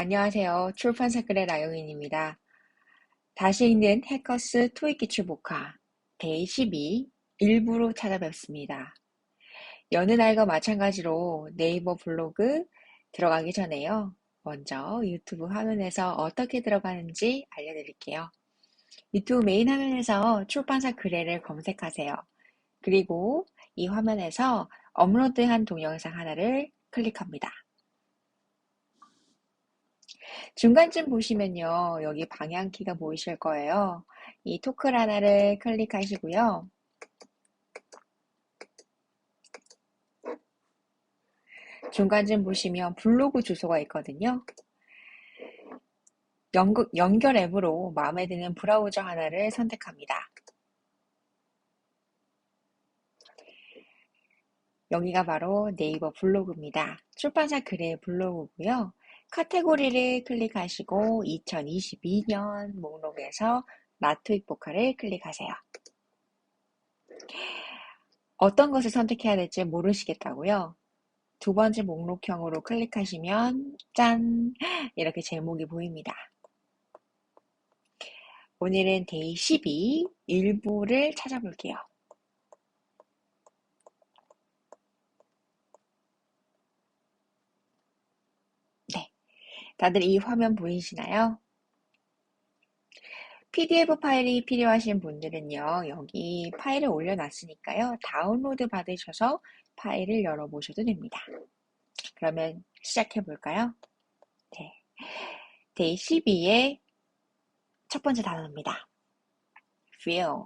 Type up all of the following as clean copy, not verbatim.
안녕하세요. 출판사 글의 나영인입니다. 다시 읽는 해커스 토익 기출 복화 데이 12 일부로 찾아뵙습니다. 여느 날과 마찬가지로 네이버 블로그 들어가기 전에요. 먼저 유튜브 화면에서 어떻게 들어가는지 알려드릴게요. 유튜브 메인 화면에서 출판사 글해를 검색하세요. 그리고 이 화면에서 업로드한 동영상 하나를 클릭합니다. 중간쯤 보시면요. 여기 방향키가 보이실 거예요. 이 토클 하나를 클릭하시고요. 중간쯤 보시면 블로그 주소가 있거든요. 연결 앱으로 마음에 드는 브라우저 하나를 선택합니다. 여기가 바로 네이버 블로그입니다. 출판사 글의 블로그고요. 카테고리를 클릭하시고 2022년 목록에서 나토익 복화를 클릭하세요. 어떤 것을 선택해야 될지 모르시겠다고요? 두 번째 목록형으로 클릭하시면 짠! 이렇게 제목이 보입니다. 오늘은 데이 12 일부를 찾아볼게요. 네, 다들 이 화면 보이시나요? PDF 파일이 필요하신 분들은요. 여기 파일을 올려놨으니까요. 다운로드 받으셔서 파일을 열어보셔도 됩니다. 그러면 시작해볼까요? 네, 데이 12의 첫 번째 단어입니다. feel.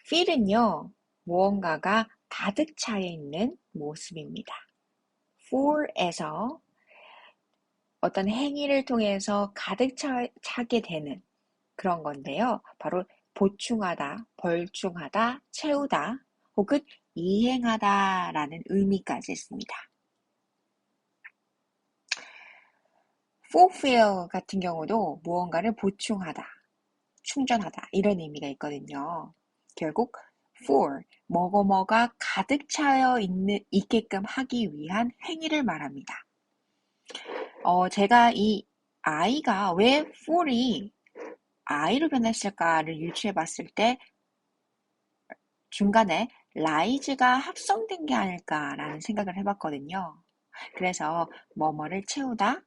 feel은요. 무언가가 가득 차 있는 모습입니다. for에서 어떤 행위를 통해서 가득 차게 되는 그런 건데요. 바로 보충하다, 벌충하다, 채우다, 혹은 이행하다 라는 의미까지 있습니다. fulfill 같은 경우도 무언가를 보충하다, 충전하다 이런 의미가 있거든요. 결국 for, 뭐뭐가 가득 차여 있게끔 하기 위한 행위를 말합니다. 제가 이 I가 왜 for이 I로 변했을까를 유추해 봤을 때 중간에 rise가 합성된 게 아닐까라는 생각을 해봤거든요. 그래서 뭐뭐를 채우다,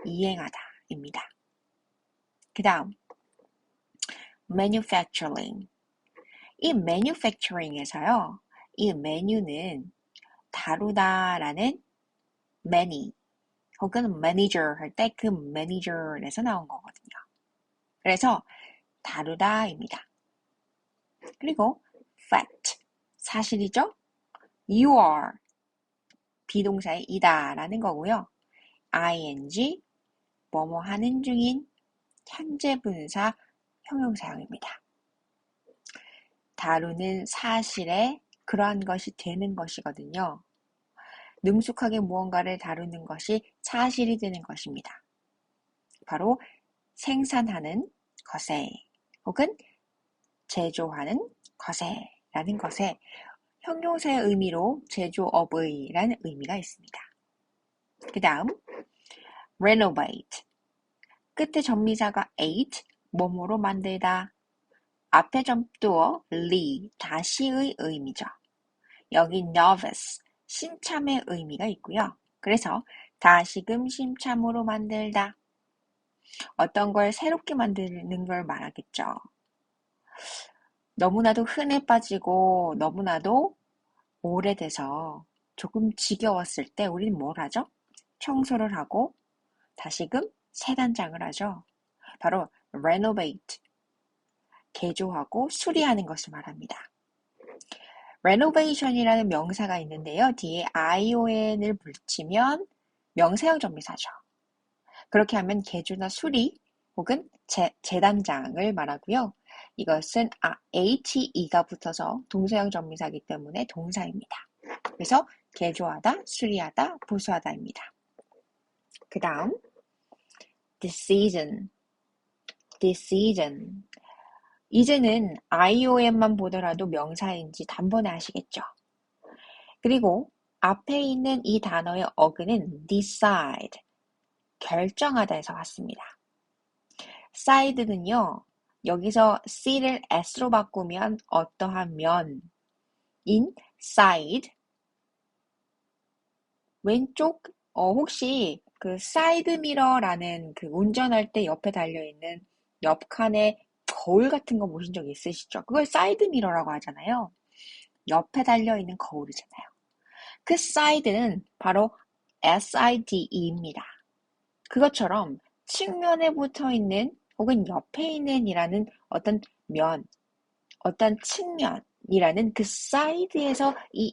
이행하다입니다. 그 다음 manufacturing. 이 manufacturing에서요. 이 menu는 다루다라는 many 혹은 manager 할 때 그 manager에서 나온 거거든요. 그래서 다루다입니다. 그리고 fact, 사실이죠? you are, 비동사의 이다 라는 거고요. ing, 뭐뭐 하는 중인, 현재 분사, 형용사형입니다. 다루는 사실에 그러한 것이 되는 것이거든요. 능숙하게 무언가를 다루는 것이 사실이 되는 것입니다. 바로 생산하는 것에 혹은 제조하는 것에 라는 것에 형용사의 의미로 제조업의 라는 의미가 있습니다. 그 다음 renovate. 끝에 전미사가 ate, 뭐뭐로 만들다. 앞에 점두어 re, 다시의 의미죠. 여기 novice, 신참의 의미가 있고요. 그래서 다시금 신참으로 만들다. 어떤 걸 새롭게 만드는 걸 말하겠죠. 너무나도 흔해 빠지고 너무나도 오래돼서 조금 지겨웠을 때 우리는 뭘 하죠? 청소를 하고 다시금 새 단장을 하죠. 바로 renovate, 개조하고 수리하는 것을 말합니다. renovation이라는 명사가 있는데요. 뒤에 ion을 붙이면 명사형 접미사죠. 그렇게 하면 개조나 수리 혹은 재단장을 말하고요. 이것은 HE가 붙어서 동사형 접미사이기 때문에 동사입니다. 그래서 개조하다, 수리하다, 보수하다입니다. 그 다음 decision. 이제는 IOM만 보더라도 명사인지 단번에 아시겠죠? 그리고 앞에 있는 이 단어의 어근은 decide, 결정하다에서 왔습니다. side는요, 여기서 c를 s로 바꾸면 어떠한 면, in, side, 왼쪽, 혹시 그 사이드 미러라는 그 운전할 때 옆에 달려있는 옆칸에 거울 같은 거 보신 적 있으시죠? 그걸 사이드 미러라고 하잖아요. 옆에 달려있는 거울이잖아요. 그 사이드는 바로 side입니다. 그것처럼 측면에 붙어 있는 혹은 옆에 있는 이라는 어떤 면, 어떤 측면이라는 그 사이드에서 이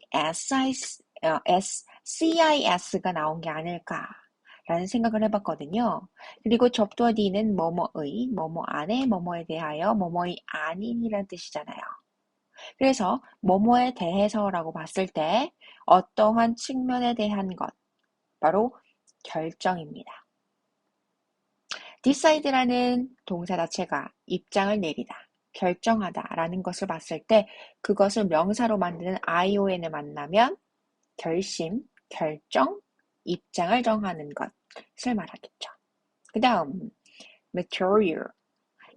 CIS가 나온 게 아닐까라는 생각을 해봤거든요. 그리고 접두어 D는 뭐뭐의, 뭐뭐 안에, 뭐뭐에 대하여, 뭐뭐의 아닌이라는 뜻이잖아요. 그래서 뭐뭐에 대해서라고 봤을 때 어떠한 측면에 대한 것, 바로 결정입니다. decide라는 동사 자체가 입장을 내리다, 결정하다라는 것을 봤을 때 그것을 명사로 만드는 ION을 만나면 결심, 결정, 입장을 정하는 것을 말하겠죠. 그 다음 material.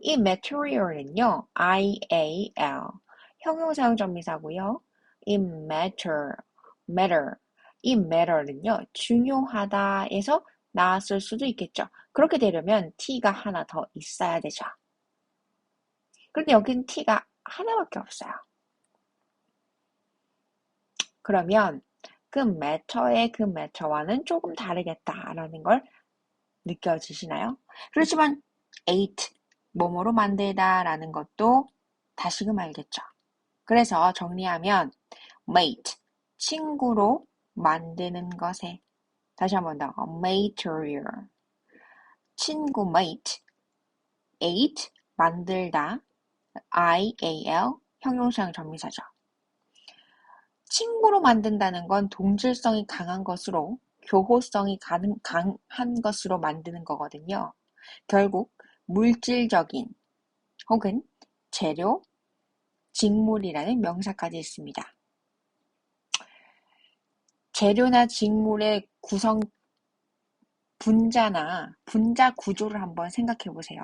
이 material은요, IAL 형용사형 전미사고요. 이 matter. 이 matter는요, 중요하다에서 나왔을 수도 있겠죠. 그렇게 되려면 t가 하나 더 있어야 되죠. 그런데 여기는 t가 하나밖에 없어요. 그러면 그 matter의 그 matter와는 조금 다르겠다라는 걸 느껴지시나요? 그렇지만 ate, 뭐뭐로 만들다라는 것도 다시금 알겠죠. 그래서 정리하면 mate, 친구로 만드는 것에, 다시 한 번 더, material, 친구 mate, ate, 만들다, IAL, 형용사형 전미사죠. 친구로 만든다는 건 동질성이 강한 것으로, 교호성이 강한 것으로 만드는 거거든요. 결국 물질적인 혹은 재료, 직물이라는 명사까지 있습니다. 재료나 직물의 구성 분자 구조를 한번 생각해 보세요.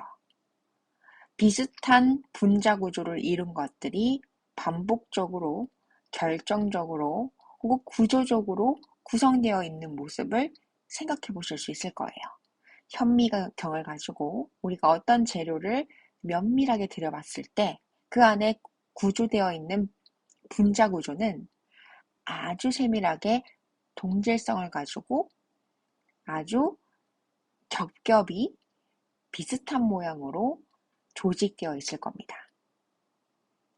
비슷한 분자 구조를 이룬 것들이 반복적으로, 결정적으로 혹은 구조적으로 구성되어 있는 모습을 생각해 보실 수 있을 거예요. 현미경을 가지고 우리가 어떤 재료를 면밀하게 들여봤을 때 그 안에 구조되어 있는 분자 구조는 아주 세밀하게 동질성을 가지고 아주 겹겹이 비슷한 모양으로 조직되어 있을 겁니다.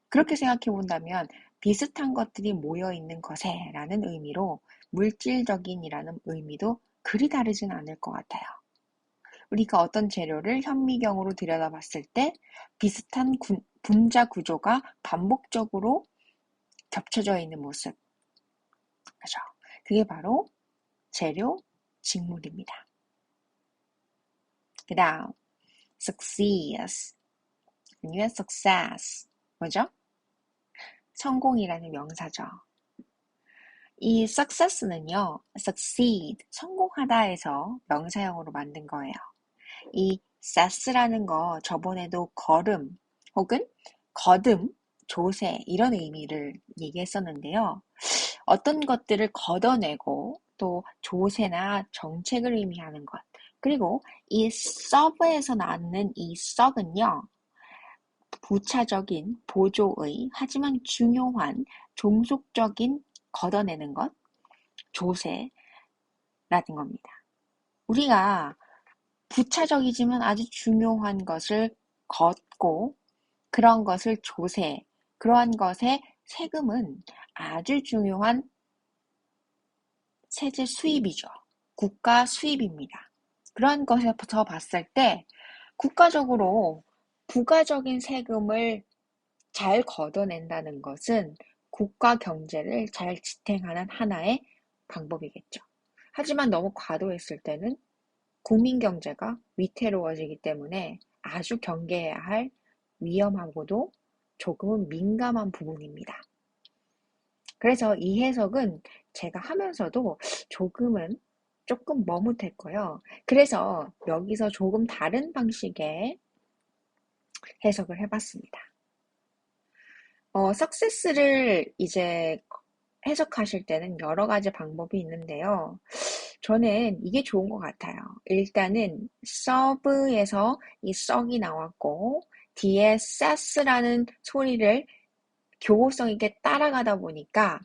그렇게 생각해 본다면 비슷한 것들이 모여 있는 것에 라는 의미로 물질적인이라는 의미도 그리 다르진 않을 것 같아요. 우리가 어떤 재료를 현미경으로 들여다봤을 때 비슷한 분자 구조가 반복적으로 겹쳐져 있는 모습. 그죠? 그게 바로 재료, 직물입니다. 그 다음, success, 아니면 success. 뭐죠? 성공이라는 명사죠. 이 success는요, succeed, 성공하다에서 명사형으로 만든 거예요. 이 success라는 거 저번에도 걸음 혹은 거듭, 조세 이런 의미를 얘기했었는데요. 어떤 것들을 걷어내고 또 조세나 정책을 의미하는 것. 그리고 이 serve에서 낳는 이 serve는요. 부차적인, 보조의, 하지만 중요한, 종속적인 걷어내는 것, 조세라는 겁니다. 우리가 부차적이지만 아주 중요한 것을 걷고 그런 것을 조세, 그러한 것의 세금은 아주 중요한 세제 수입이죠. 국가 수입입니다. 그러한 것에서 봤을 때 국가적으로 부가적인 세금을 잘 걷어낸다는 것은 국가 경제를 잘 지탱하는 하나의 방법이겠죠. 하지만 너무 과도했을 때는 국민 경제가 위태로워지기 때문에 아주 경계해야 할 위험하고도 조금은 민감한 부분입니다. 그래서 이 해석은 제가 하면서도 조금은 조금 머뭇했고요. 그래서 여기서 조금 다른 방식의 해석을 해봤습니다. success를 이제 해석하실 때는 여러 가지 방법이 있는데요. 저는 이게 좋은 것 같아요. 일단은 serve에서 이 썩이 나왔고 뒤에 sas라는 소리를 교호성 있게 따라가다 보니까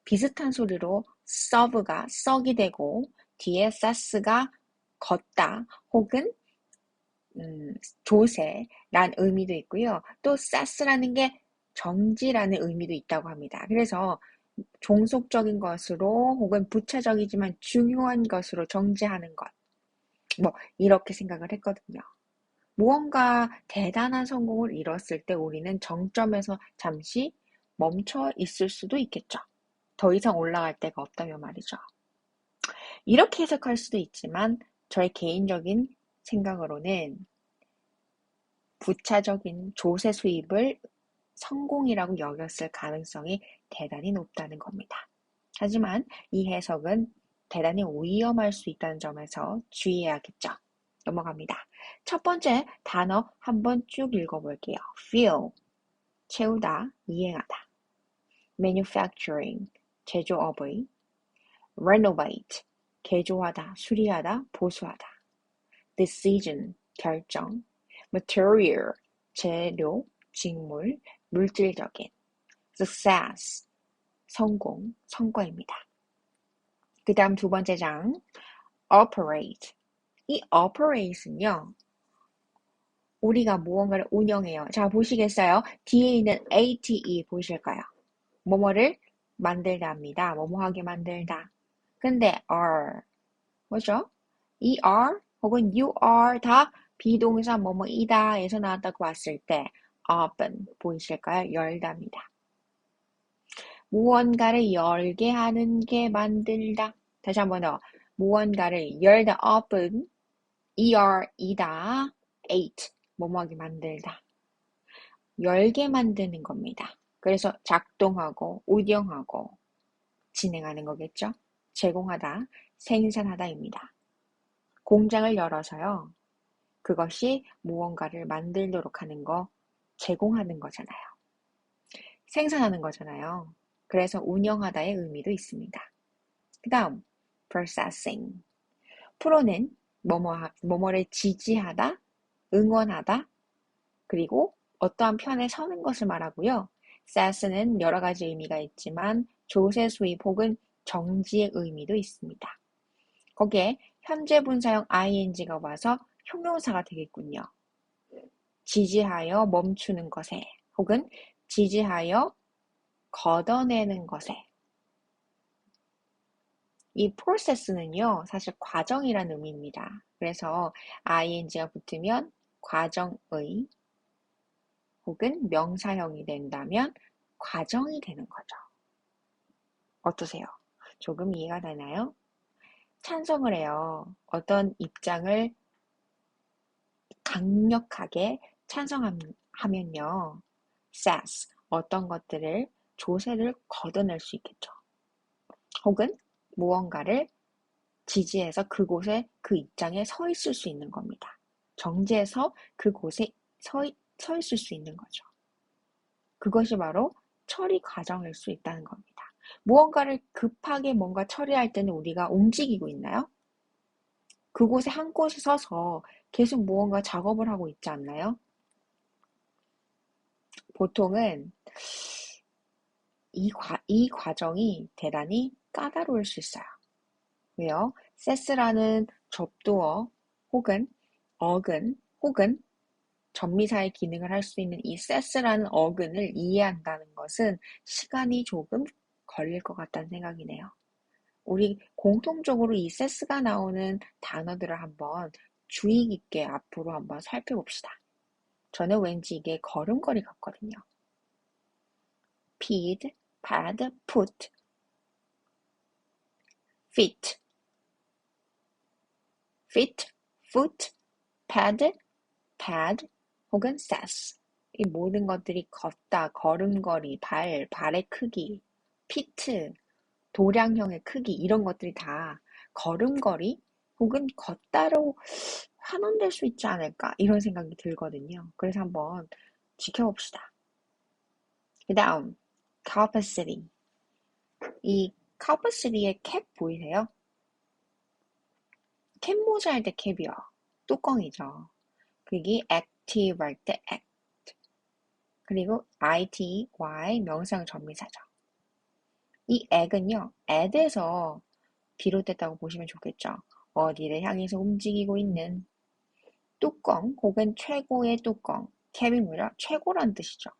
비슷한 소리로 serve가 썩이 되고 뒤에 sas가 걷다 혹은 조세란 의미도 있고요. 또 sas라는 게 정지라는 의미도 있다고 합니다. 그래서 종속적인 것으로 혹은 부차적이지만 중요한 것으로 정지하는 것. 뭐 이렇게 생각을 했거든요. 무언가 대단한 성공을 이뤘을 때 우리는 정점에서 잠시 멈춰 있을 수도 있겠죠. 더 이상 올라갈 데가 없다면 말이죠. 이렇게 해석할 수도 있지만 저의 개인적인 생각으로는 부차적인 조세 수입을 성공이라고 여겼을 가능성이 대단히 높다는 겁니다. 하지만 이 해석은 대단히 위험할 수 있다는 점에서 주의해야겠죠. 넘어갑니다. 첫 번째 단어 한번 쭉 읽어볼게요. fill, 채우다, 이행하다. manufacturing, 제조업의. renovate, 개조하다, 수리하다, 보수하다. decision, 결정. material, 재료, 직물, 물질적인. success, 성공, 성과입니다. 그 다음 두 번째 장, operate. 이 operate은요, 우리가 무언가를 운영해요. 자, 보시겠어요? 뒤에 있는 ate 보실까요? 뭐뭐를 만들다입니다. 뭐뭐하게 만들다. 근데 are, 뭐죠? er 혹은 you are 다 비동사 뭐뭐이다에서 나왔다고 봤을 때 open 보이실까요? 열다입니다. 무언가를 열게 하는 게 만들다. 다시 한번 더. 무언가를 열다 open er이다 eight 뭐뭐하게 만들다. 열게 만드는 겁니다. 그래서 작동하고 운영하고 진행하는 거겠죠. 제공하다, 생산하다입니다. 공장을 열어서요. 그것이 무언가를 만들도록 하는 거, 제공하는 거잖아요. 생산하는 거잖아요. 그래서 운영하다의 의미도 있습니다. 그 다음, processing. 프로는 뭐뭐를 지지하다, 응원하다, 그리고 어떠한 편에 서는 것을 말하고요. sas는 여러 가지 의미가 있지만 조세 수입 혹은 정지의 의미도 있습니다. 거기에 현재 분사형 ing가 와서 형용사가 되겠군요. 지지하여 멈추는 것에 혹은 지지하여 걷어내는 것에. 이 process는요, 사실 과정이라는 의미입니다. 그래서 ing가 붙으면 과정의 혹은 명사형이 된다면 과정이 되는 거죠. 어떠세요? 조금 이해가 되나요? 찬성을 해요. 어떤 입장을 강력하게 찬성하면요. says, 어떤 것들을 조세를 걷어낼 수 있겠죠. 혹은 무언가를 지지해서 그곳에 그 입장에 서 있을 수 있는 겁니다. 정지해서 그곳에 서 있을 수 있는 거죠. 그것이 바로 처리 과정일 수 있다는 겁니다. 무언가를 급하게 뭔가 처리할 때는 우리가 움직이고 있나요? 그곳에 한 곳에 서서 계속 무언가 작업을 하고 있지 않나요? 보통은 이 과정이 대단히 까다로울 수 있어요. 왜요? 세스라는 접두어 혹은 어근 혹은 전미사의 기능을 할 수 있는 이 세스라는 어근을 이해한다는 것은 시간이 조금 걸릴 것 같다는 생각이네요. 우리 공통적으로 이 세스가 나오는 단어들을 한번 주의 깊게 앞으로 한번 살펴봅시다. 저는 왠지 이게 걸음걸이 같거든요. feed, pad, put, fit, foot, pad, 혹은 sass. 이 모든 것들이 걷다, 걸음걸이, 발의 크기, fit, 도량형의 크기 이런 것들이 다 걸음걸이 혹은 걷다로 환원될 수 있지 않을까 이런 생각이 들거든요. 그래서 한번 지켜봅시다. 그 다음 capacity. 이 capacity의 캡 보이세요? 캡 모자 할 때 캡이요. 뚜껑이죠. 그게 active 할 때 act. 그리고 ity 명사형 전미사죠. 이 act은요. add에서 비롯됐다고 보시면 좋겠죠. 어디를 향해서 움직이고 있는 뚜껑 혹은 최고의 뚜껑. 캡이 뭐라? 최고란 뜻이죠.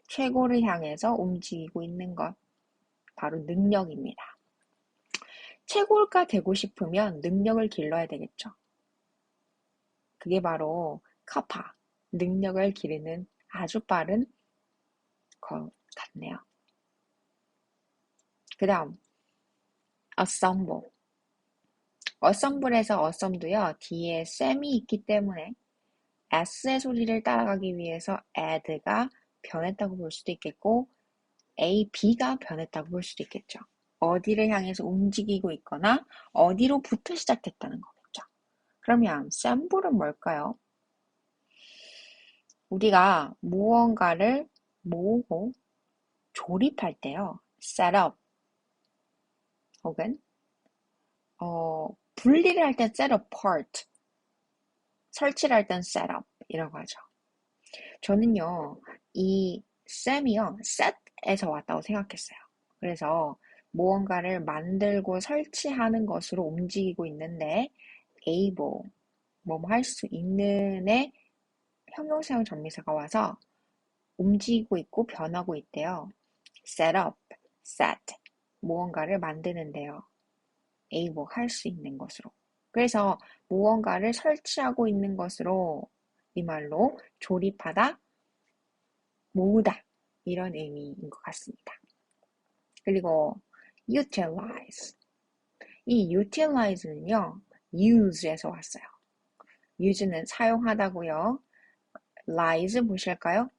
최고를 향해서 움직이고 있는 것. 바로 능력입니다. 최고가 되고 싶으면 능력을 길러야 되겠죠. 그게 바로 카파, 능력을 기르는 아주 빠른 것 같네요. 그 다음 assemble. assemble에서 awesome도요. 뒤에 쌤이 있기 때문에 S의 소리를 따라가기 위해서 add가 변했다고 볼 수도 있겠고 A, B가 변했다고 볼 수도 있겠죠. 어디를 향해서 움직이고 있거나 어디로부터 시작됐다는 거겠죠. 그러면 샘플은 뭘까요? 우리가 무언가를 모으고 조립할 때요. 셋업 혹은 분리를 할 땐 set apart, 설치를 할 땐 셋업 이라고 하죠. 저는요. 이 셈이요. set에서 왔다고 생각했어요. 그래서 무언가를 만들고 설치하는 것으로 움직이고 있는데 able, 뭐뭐 할 수 있는의 형용사형 전미사가 와서 움직이고 있고 변하고 있대요. set up, set, 무언가를 만드는데요. able, 할 수 있는 것으로. 그래서 무언가를 설치하고 있는 것으로 이 말로 조립하다, 모으다 이런 의미인 것 같습니다. 그리고 utilize. 이 utilize는요. use에서 왔어요. use는 사용하다고요. lies 보실까요?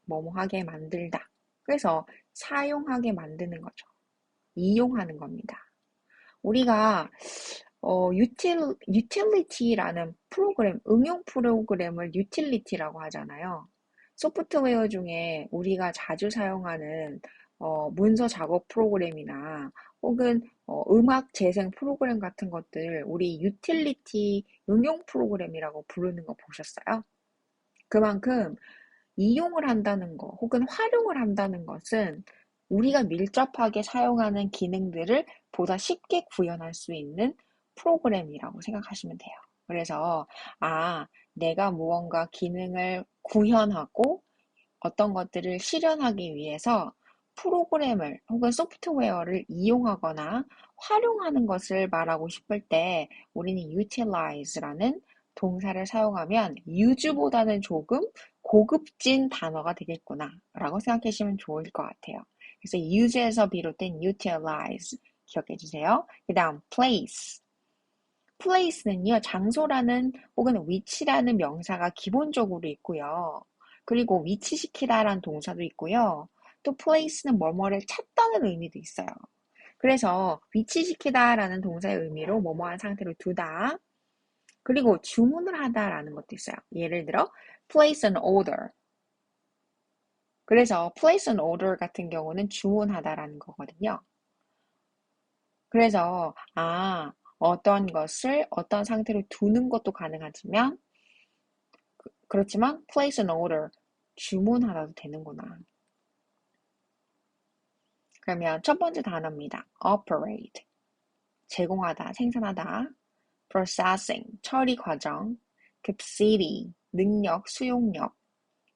뭐뭐하게 만들다. 그래서 사용하게 만드는 거죠. 이용하는 겁니다. 우리가 utility라는 프로그램, 응용 프로그램을 utility라고 하잖아요. 소프트웨어 중에 우리가 자주 사용하는 문서 작업 프로그램이나 혹은 음악 재생 프로그램 같은 것들 우리 유틸리티 응용 프로그램이라고 부르는 거 보셨어요? 그만큼 이용을 한다는 거 혹은 활용을 한다는 것은 우리가 밀접하게 사용하는 기능들을 보다 쉽게 구현할 수 있는 프로그램이라고 생각하시면 돼요. 그래서 내가 무언가 기능을 구현하고 어떤 것들을 실현하기 위해서 프로그램을 혹은 소프트웨어를 이용하거나 활용하는 것을 말하고 싶을 때 우리는 utilize라는 동사를 사용하면 use보다는 조금 고급진 단어가 되겠구나 라고 생각하시면 좋을 것 같아요. 그래서 use에서 비롯된 utilize 기억해 주세요. 그 다음 place. place는요, 장소라는 혹은 위치라는 명사가 기본적으로 있고요. 그리고 위치시키다라는 동사도 있고요. 또 place는 뭐뭐를 찾다는 의미도 있어요. 그래서 위치시키다라는 동사의 의미로 뭐뭐한 상태로 두다. 그리고 주문을 하다라는 것도 있어요. 예를 들어 place an order. 그래서 place an order 같은 경우는 주문하다라는 거거든요. 그래서 어떤 것을 어떤 상태로 두는 것도 가능하지만 그렇지만 place an order, 주문하다도 되는구나. 그러면 첫 번째 단어입니다. operate, 제공하다, 생산하다. processing, 처리 과정. capacity, 능력, 수용력.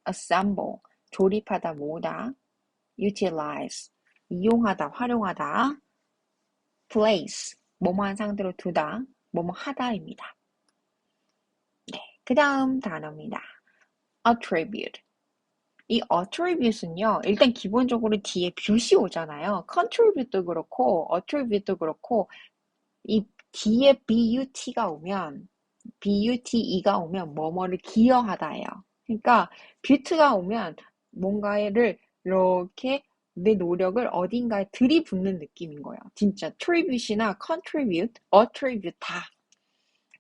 assemble, 조립하다, 모으다. utilize, 이용하다, 활용하다. place, 뭐뭐한 상태로 두다, 뭐뭐 하다입니다. 네, 그 다음 단어입니다. attribute. 이 attribute은요, 일단 기본적으로 뒤에 뷰시 오잖아요. contribute도 그렇고, attribute도 그렇고, 이 뒤에 but가 오면, bute가 오면 뭐뭐를 기여하다예요. 그러니까 bute가 오면 뭔가를 이렇게 내 노력을 어딘가에 들이붓는 느낌인 거예요. 진짜 tribute이나 contribute, attribute 다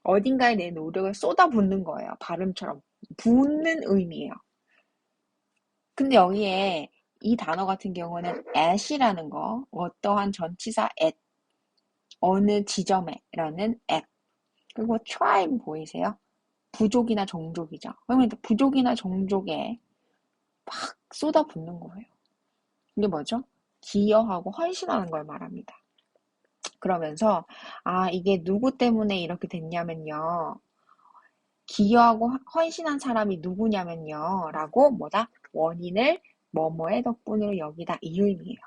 어딘가에 내 노력을 쏟아붓는 거예요. 발음처럼 붓는 의미예요. 근데 여기에 이 단어 같은 경우는 at이라는 거, 어떠한 전치사 at, 어느 지점에 라는 at, 그리고 tribe 보이세요? 부족이나 종족이죠. 그러면 부족이나 종족에 막 쏟아붓는 거예요. 이게 뭐죠? 기여하고 헌신하는 걸 말합니다. 그러면서 이게 누구 때문에 이렇게 됐냐면요. 기여하고 헌신한 사람이 누구냐면요. 라고 원인을 뭐뭐의 덕분으로 여기다 이 의미예요.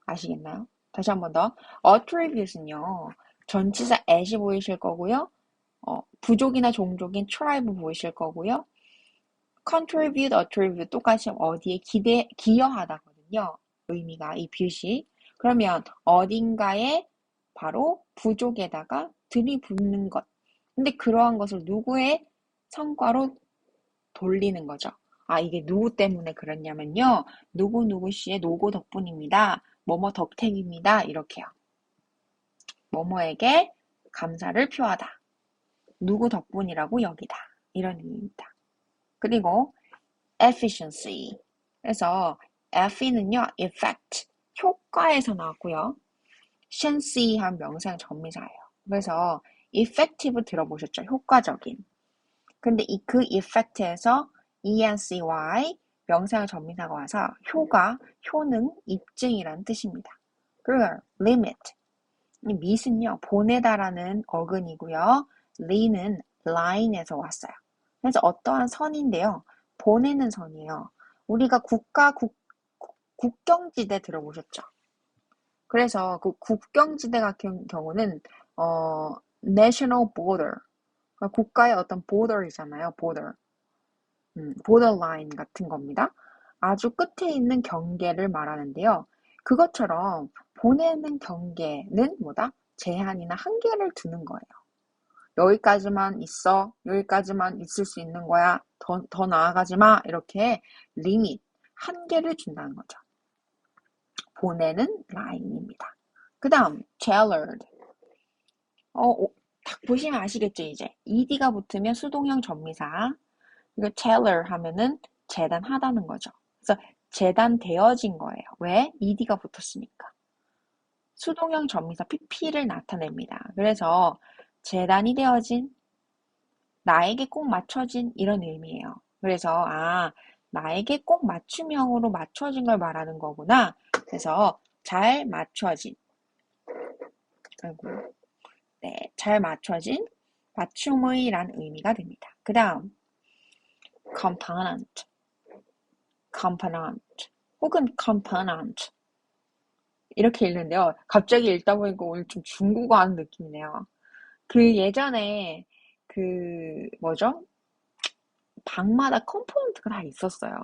아시겠나요? 다시 한 번 더. attribute은요. 전치사 at이 보이실 거고요. 부족이나 종족인 tribe 보이실 거고요. contribute, attribute 똑같이 어디에 기여하다거든요. 의미가 이 뷰시. 그러면 어딘가에 바로 부족에다가 들이붓는 것. 근데 그러한 것을 누구의 성과로 돌리는 거죠. 이게 누구 때문에 그랬냐면요. 누구누구 씨의 노고 덕분입니다. 뭐뭐 덕택입니다. 이렇게요. 뭐뭐에게 감사를 표하다. 누구 덕분이라고 여기다. 이런 의미입니다. 그리고 efficiency. 그래서 eff는요, effect, 효과에서 나왔고요. efficiency한 명사형 전미사예요. 그래서 effective 들어보셨죠? 효과적인. 근데 그 effect에서 ency 명사형 전미사가 와서 효과, 효능, 입증이라는 뜻입니다. 그리고 limit. 이 mit은요, 보내다라는 어근이고요. li는 line에서 왔어요. 그래서 어떠한 선인데요. 보내는 선이에요. 우리가 국경지대 들어보셨죠? 그래서 그 국경지대 같은 경우는 national border, 그러니까 국가의 어떤 border이잖아요. borderline 같은 겁니다. 아주 끝에 있는 경계를 말하는데요. 그것처럼 보내는 경계는 제한이나 한계를 두는 거예요. 여기까지만 있어, 여기까지만 있을 수 있는 거야, 더 나아가지 마, 이렇게 리밋, 한계를 준다는 거죠. 보내는 라인입니다. 그 다음, tailored. 딱 보시면 아시겠죠, 이제. ed가 붙으면 수동형 전미사. 이거 tailor 하면은 재단하다는 거죠. 그래서 재단되어진 거예요. 왜? ed가 붙었으니까. 수동형 전미사 pp를 나타냅니다. 그래서 재단이 되어진, 나에게 꼭 맞춰진 이런 의미예요. 그래서 나에게 꼭 맞춤형으로 맞춰진 걸 말하는 거구나. 그래서 잘 맞춰진, 잘 맞춰진 맞춤의란 의미가 됩니다. 그 다음 component, 혹은 component 이렇게 읽는데요. 갑자기 읽다 보니까 오늘 좀 중국어 하는 느낌이네요. 그 예전에 방마다 컴포넌트가 다 있었어요.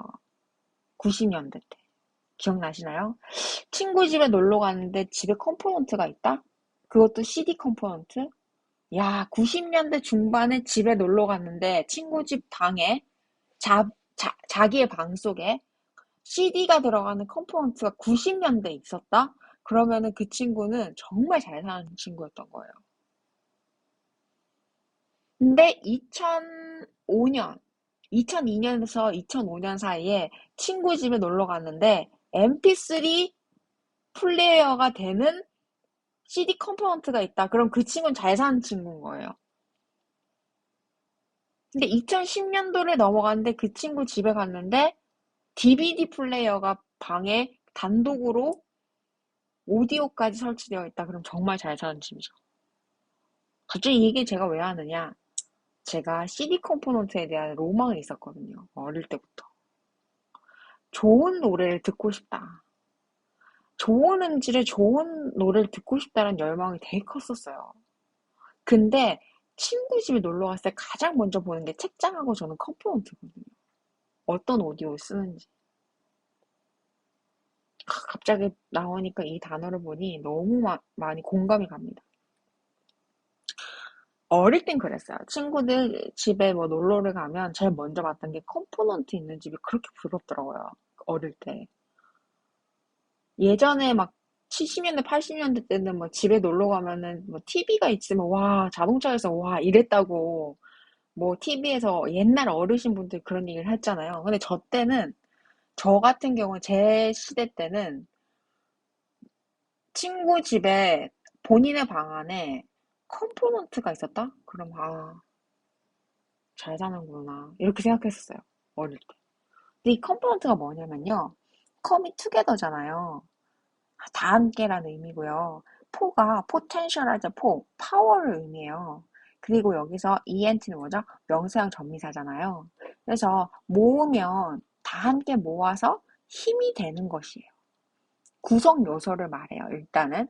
90년대 때. 기억나시나요? 친구 집에 놀러 갔는데 집에 컴포넌트가 있다? 그것도 CD 컴포넌트? 야, 90년대 중반에 집에 놀러 갔는데 친구 집 방에 자기의 방 속에 CD가 들어가는 컴포넌트가 90년대에 있었다? 그러면은 그 친구는 정말 잘 사는 친구였던 거예요. 근데 2002년에서 2005년 사이에 친구 집에 놀러 갔는데 MP3 플레이어가 되는 CD 컴포넌트가 있다. 그럼 그 친구는 잘 사는 친구인 거예요. 근데 2010년도를 넘어갔는데 그 친구 집에 갔는데 DVD 플레이어가 방에 단독으로 오디오까지 설치되어 있다. 그럼 정말 잘 사는 집이죠. 갑자기 이게 제가 왜 하느냐? 제가 CD 컴포넌트에 대한 로망이 있었거든요. 어릴 때부터. 좋은 노래를 듣고 싶다. 좋은 음질의 좋은 노래를 듣고 싶다는 열망이 되게 컸었어요. 근데 친구 집에 놀러 갔을 때 가장 먼저 보는 게 책장하고 저는 컴포넌트거든요. 어떤 오디오 쓰는지. 갑자기 나오니까 이 단어를 보니 너무 많이 공감이 갑니다. 어릴 땐 그랬어요. 친구들 집에 놀러를 가면 제일 먼저 봤던 게 컴포넌트 있는 집이 그렇게 부럽더라고요. 어릴 때. 예전에 막 70년대, 80년대 때는 뭐 집에 놀러 가면은 뭐 TV가 있으면 와, 자동차에서 와, 이랬다고 뭐 TV에서 옛날 어르신분들 그런 얘기를 했잖아요. 근데 저 같은 경우는 제 시대 때는 친구 집에 본인의 방 안에 컴포넌트가 있었다? 그럼 아, 잘 사는구나. 이렇게 생각했었어요. 어릴 때. 근데 이 컴포넌트가 뭐냐면요. 컴이 투게더잖아요. 다 함께라는 의미고요. 포가 포텐셜 할 때 파워를 의미해요. 그리고 여기서 ENT는 뭐죠? 명사형 전미사잖아요. 그래서 모으면 다 함께 모아서 힘이 되는 것이에요. 구성 요소를 말해요. 일단은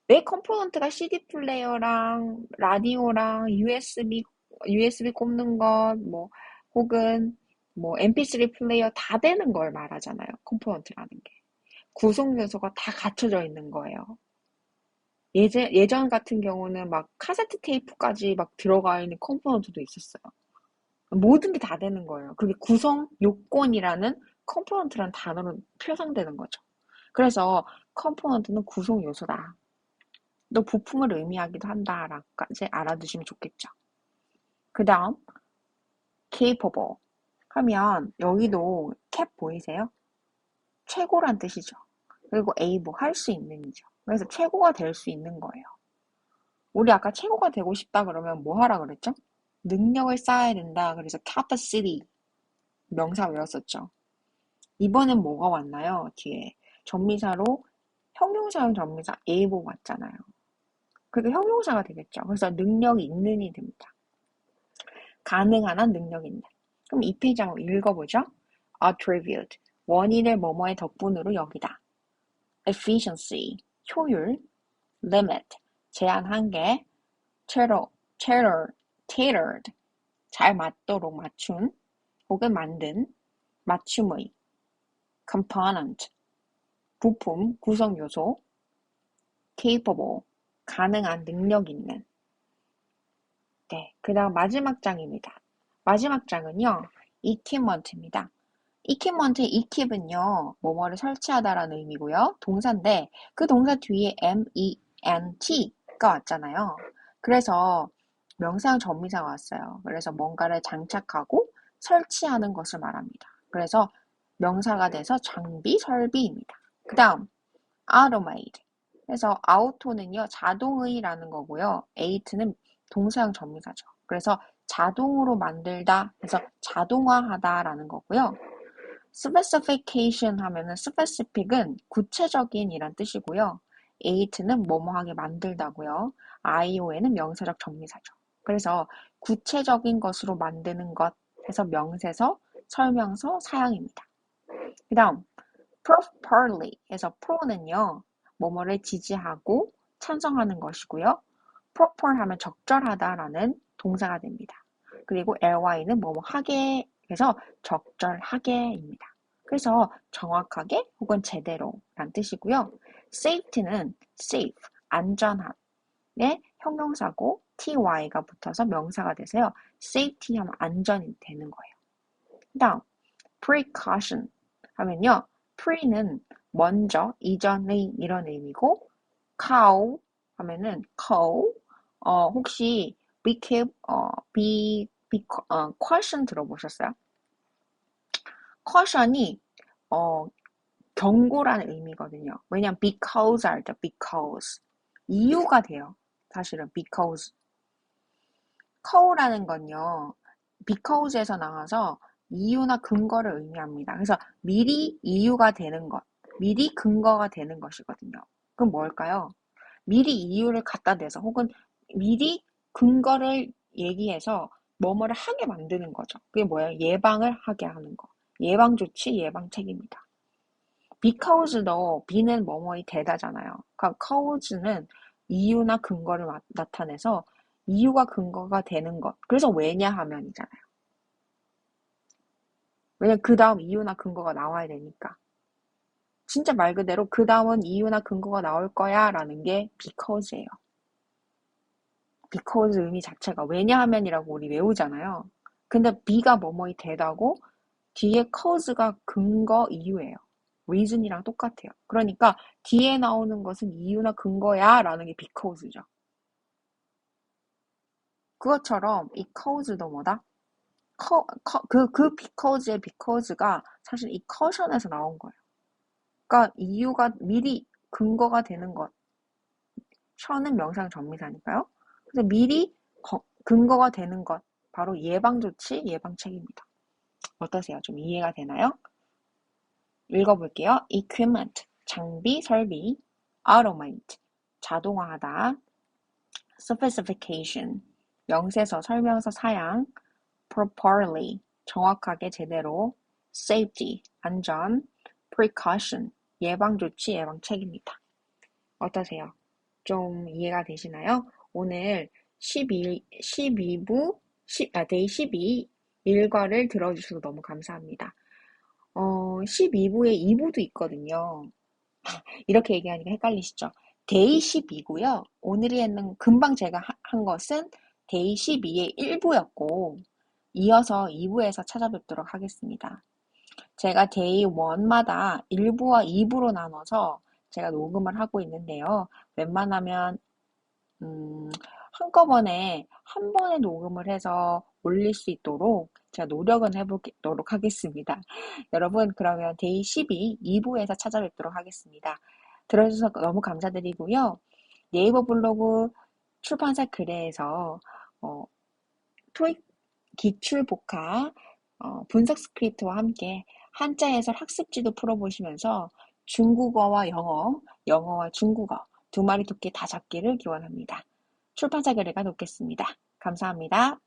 내 컴포넌트가 CD 플레이어랑 라디오랑 USB 꼽는 것, 뭐 혹은 뭐 MP3 플레이어 다 되는 걸 말하잖아요. 컴포넌트라는 게. 구성 요소가 다 갖춰져 있는 거예요. 예전 같은 경우는 막 카세트 테이프까지 막 들어가 있는 컴포넌트도 있었어요. 모든 게 다 되는 거예요. 그게 구성 요건이라는 컴포넌트라는 단어로 표상되는 거죠. 그래서 컴포넌트는 구성 요소다. 또 부품을 의미하기도 한다라고까지 알아두시면 좋겠죠. 그 다음 capable 하면 여기도 cap 보이세요? 최고란 뜻이죠. 그리고 able 할 수 있는이죠. 그래서 최고가 될 수 있는 거예요. 우리 아까 최고가 되고 싶다 그러면 뭐 하라 그랬죠? 능력을 쌓아야 된다. 그래서 capacity 명사 외웠었죠. 이번엔 뭐가 왔나요? 뒤에 전미사로 형용사용 전미사 able 왔잖아요. 그게 형용사가 되겠죠. 그래서 능력이 있는이 됩니다. 가능한 한 능력이 있는. 그럼 이 페이지 한번 읽어보죠. attribute 원인을 뭐뭐의 덕분으로 여기다. efficiency 효율. limit 제한 한계. tailored 잘 맞도록 맞춘 혹은 만든 맞춤의 component 부품 구성 요소 capable 가능한 능력 있는. 네, 그 다음 마지막 장입니다. 마지막 장은요 equipment입니다. equipment의 equip은요 뭐뭐를 설치하다라는 의미고요 동사인데 그 동사 뒤에 ment가 왔잖아요. 그래서 명사형 전미사가 왔어요. 그래서 뭔가를 장착하고 설치하는 것을 말합니다. 그래서 명사가 돼서 장비, 설비입니다. 그 다음 automate 그래서 auto는요 자동의라는 거고요. ate는 동사형 전미사죠. 그래서 자동으로 만들다 해서 자동화하다라는 거고요. specification 하면은 specific은 구체적인 이란 뜻이고요. ate는 뭐뭐하게 만들다고요. io에는 명사적 전미사죠. 그래서 구체적인 것으로 만드는 것 해서 명세서, 설명서, 사양입니다. 그 다음 properly 해서 pro는요. 뭐뭐를 지지하고 찬성하는 것이고요. proper 하면 적절하다라는 동사가 됩니다. 그리고 ly는 뭐뭐 하게 해서 적절하게입니다. 그래서 정확하게 혹은 제대로란 뜻이고요. safety는 safe, 안전함의 형용사고 ty가 붙어서 명사가 돼서요. safety 하면 안전이 되는 거예요. 그 다음 precaution 하면요. pre는 먼저, 이전의 이런 의미고 cow 하면은 혹시 caution 들어보셨어요? caution이 어, 경고라는 의미거든요. 왜냐면 because 할 때 because 이유가 돼요. 사실은 because cow라는 건요. because에서 나와서 이유나 근거를 의미합니다. 그래서 미리 이유가 되는 것, 미리 근거가 되는 것이거든요. 그럼 뭘까요? 미리 이유를 갖다 대서 혹은 미리 근거를 얘기해서 뭐뭐를 하게 만드는 거죠. 그게 뭐예요? 예방을 하게 하는 거. 예방 조치, 예방책입니다. because도 be는 뭐뭐이 되다잖아요. 그러니까 cause는 이유나 근거를 나타내서 이유가 근거가 되는 것. 그래서 왜냐하면이잖아요. 왜냐면 그 다음 이유나 근거가 나와야 되니까. 진짜 말 그대로 그 다음은 이유나 근거가 나올 거야 라는 게 because예요. because 의미 자체가 왜냐하면이라고 우리 외우잖아요. 근데 be가 뭐뭐이 되다고 뒤에 cause가 근거 이유예요. reason이랑 똑같아요. 그러니까 뒤에 나오는 것은 이유나 근거야 라는 게 because죠. 그것처럼 이 cause도 뭐다? 그 because의 because가 사실 이 caution에서 나온 거예요. 그러니까 이유가 미리 근거가 되는 것. 셔는 명사형 전미사니까요. 그래서 미리 근거가 되는 것. 바로 예방조치, 예방책입니다. 어떠세요? 좀 이해가 되나요? 읽어볼게요. equipment, 장비, 설비. automate, 자동화하다. sophistication, 명세서, 설명서, 사양. properly, 정확하게, 제대로. safety, 안전. precaution, 예방조치, 예방책입니다. 어떠세요? 좀 이해가 되시나요? 오늘 12부, 데이 12 일과를 들어주셔서 너무 감사합니다. 12부에 2부도 있거든요. 이렇게 얘기하니까 헷갈리시죠? 데이 12고요. 오늘에는 금방 제가 한 것은 데이 12의 1부였고, 이어서 2부에서 찾아뵙도록 하겠습니다. 제가 데이 1마다 1부와 2부로 나눠서 제가 녹음을 하고 있는데요. 웬만하면 한꺼번에 한 번에 녹음을 해서 올릴 수 있도록 제가 노력은 해보도록 하겠습니다. 여러분, 그러면 데이 12, 2부에서 찾아뵙도록 하겠습니다. 들어주셔서 너무 감사드리고요. 네이버 블로그 출판사 글에서 토익 기출 복화 분석 스크립트와 함께 한자 해설 학습지도 풀어보시면서 중국어와 영어, 영어와 중국어 두 마리 토끼 다 잡기를 기원합니다. 출판사 글에가 놓겠습니다. 감사합니다.